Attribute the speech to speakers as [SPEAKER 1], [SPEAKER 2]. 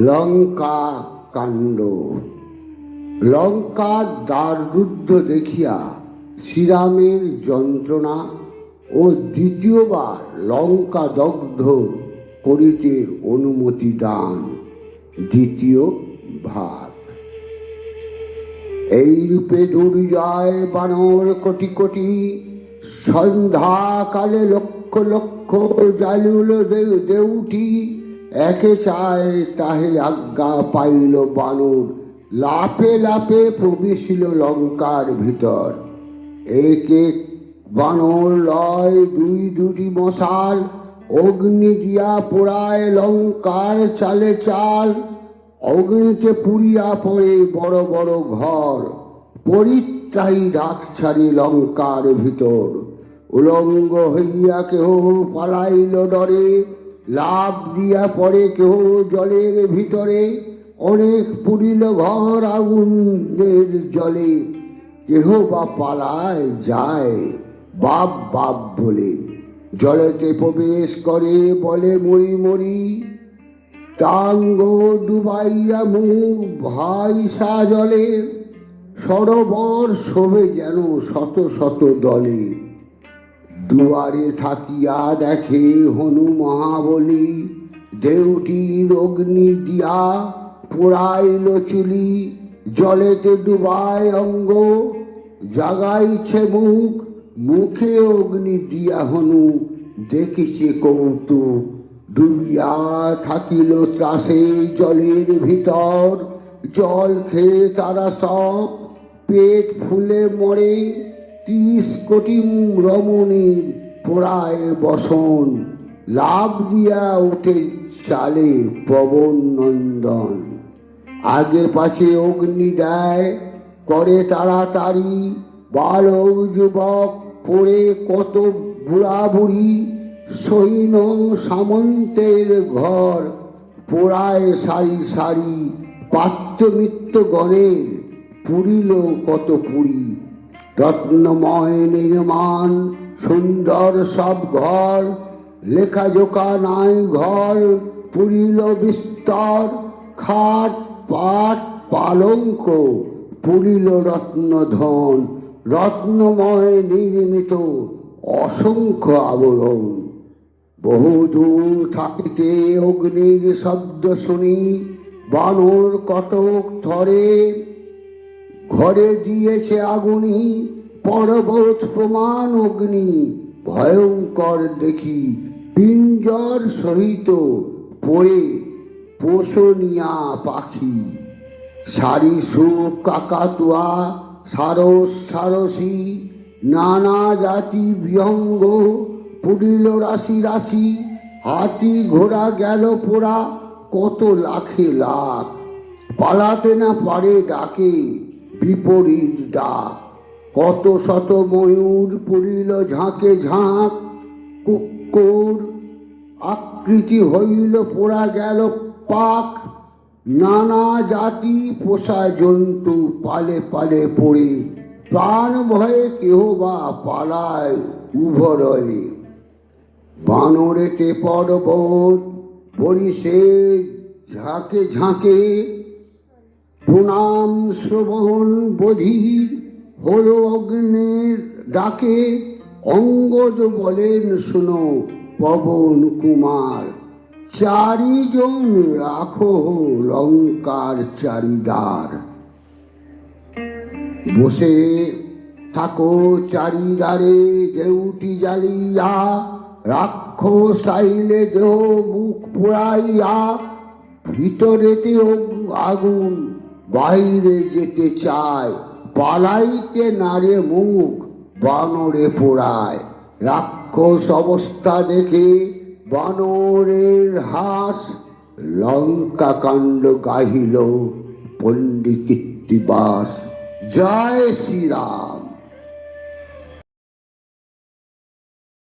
[SPEAKER 1] লঙ্কা কাণ্ড। লঙ্কার দ্বারযুদ্ধ দেখিয়া শ্রীরামের যন্ত্রণা ও দ্বিতীয়বার লঙ্কা দগ্ধ করিতে অনুমতি দান। দ্বিতীয় ভাগ। এইরূপে দুর্জয় বানর কোটি কোটি, সন্ধ্যাকালে লক্ষ লক্ষ জালুল দেউটি, একে চায় তাহে আজ্ঞা পাইল বানর, লাফে লাফে প্রবেশিল লঙ্কার ভিতর। এক এক বানর লয় দুটি মশাল, অগ্নি দিয়া পোড়ায় লঙ্কার চালে চাল। অগ্নিতে পুড়িয়া পড়ে বড় বড় ঘর, পরিত্রাহী ডাক ছাড়ি লঙ্কার ভিতর। উলঙ্গ হইয়া কেহ পালাইল ডরে, লাভ দিয়া পড়ে কেহ জলের ভিতরে। অনেক পুড়িল ঘর আগুনের জলে, কেহ বা পালায় যায় বাপ বাপ বলে। জলেতে প্রবেশ করে বলে মরি মরি, টাঙ্গ ডুবাইয়া মুখ ভাইসা জলে। সরোবর শোভে যেন শত শত দলে। দুয়ারে থাকিয়া দেখে হনু মহাবলী, দেউটির অগ্নি দিয়া পোড়াইল চুলি। জলেতে ডুবায় অঙ্গ, জাগাইছে মুখ, মুখে অগ্নি দিয়া হনু দেখিছে কৌতুক। ডুবিয়া থাকিল ত্রাসে জলের ভিতর, জল খেয়ে তারা সব পেট ফুলে মরে। 30 কোটি রমণীর পোড়ায় বসন, লাভ দিয়া উঠে চালে পবন নন্দন। আগে পাছে অগ্নি দেয় করে তাড়াতাড়ি, বালক যুবক পড়ে কত বুড়া বুড়ি। সৈন্য সামন্তের ঘর পোড়ায় সারি সারি, পাত্রমিত্র গণের পুরিল কত পুরী। রত্নময় নির্মাণ সুন্দর সব ঘর, লেখা জোকা নাই ঘর পুরিল বিস্তর। খাট পাট পালঙ্ক পুরিল রত্নধন, রত্নময় নির্মিত অসংখ্য আবরণ। বহুদূর থাকিতে অগ্নির শব্দ শুনি, বানর কটক ধরে ঘরে দিয়েছে আগুনি। পর্বত প্রমাণ অগ্নি ভয়ঙ্কর দেখি, পিঞ্জর সহিত পড়ে পোষণিয়া পাখি। সারি সুখ কাকাতুয়া সারস সারসী, নানা জাতি বিহঙ্গ পুরিল রাশি রাশি। হাতি ঘোড়া গেল পোড়া কত লাখে লাখ, পালাতে না পারে ডাকে বিপরীত ডাক। কত শত ময়ূর পুরিল ঝাঁকে ঝাঁক, কুক্কুর আকৃতি হইল পোড়া গেল পাক। নানা জাতি পোষা জন্তু পালে পালে পড়ে, প্রাণ ভয়ে কেহ বা পালায় উভরে। বানরেতে পর্বত পরিষে ঝাঁকে ঝাঁকে, প্রণাম শ্রবণ বধির হলো অগ্নের ডাকে। অঙ্গদ বলেন শুনো পবন কুমার, চারিজন রাখো লঙ্কার চারিদার। বসে থাকো চারিদারে দেউটি জ্বালিয়া, রাক্ষস আইলে দেহ মুখ পোড়াইয়া। ভিতরেতে আগুন বাইরে যেতে চায়, পালাইতে নারে মুখ বানরে পোড়ায়। রাক্ষস অবস্থা দেখে বানরের হাস, লঙ্কা কাণ্ড গাহিল পণ্ডিত কৃত্তিবাস। জয় শ্রীরাম।